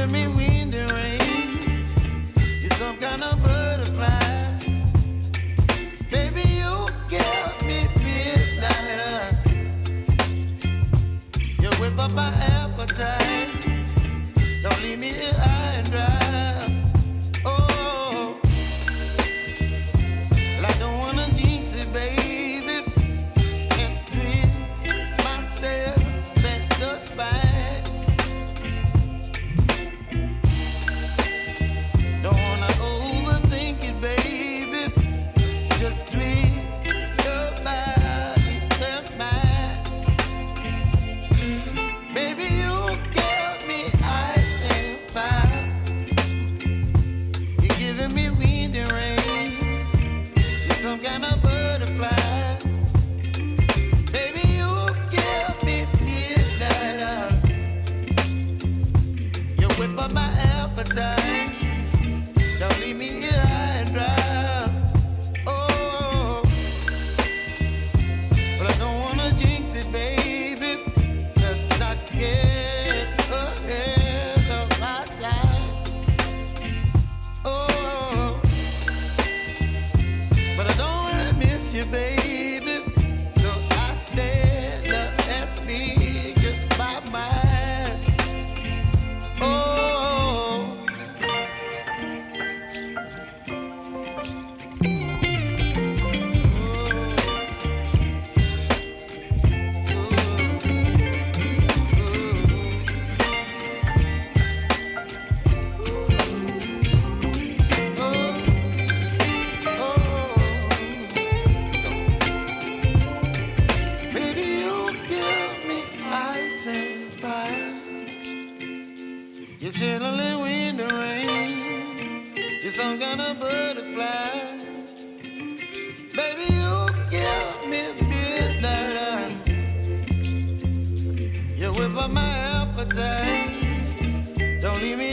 giving me wind and rain. You're some kind of butterfly. Baby, you give me midnight. You whip up my appetite. Don't leave me here high and dry. Oh, well, I don't wanna jinx it, baby, and twist myself at the spine. Don't wanna overthink it, baby. It's just twist your body and mine. Baby, you give me ice and fire. You're giving me wind and rain. You're some kind of butterfly. Baby, you give me midnight. You whip up my appetite. Don't leave me here high and dry. Oh, but I don't wanna jinx it, baby. Let's not get ahead of my time. Oh, but I don't wanna miss you, baby. So I stand up and speak just my mind. Oh. Baby, you give me ice and fire. You're chilling wind and rain. You're some kind of butterfly. Baby, you give me midnight. You whip up my appetite. Don't leave me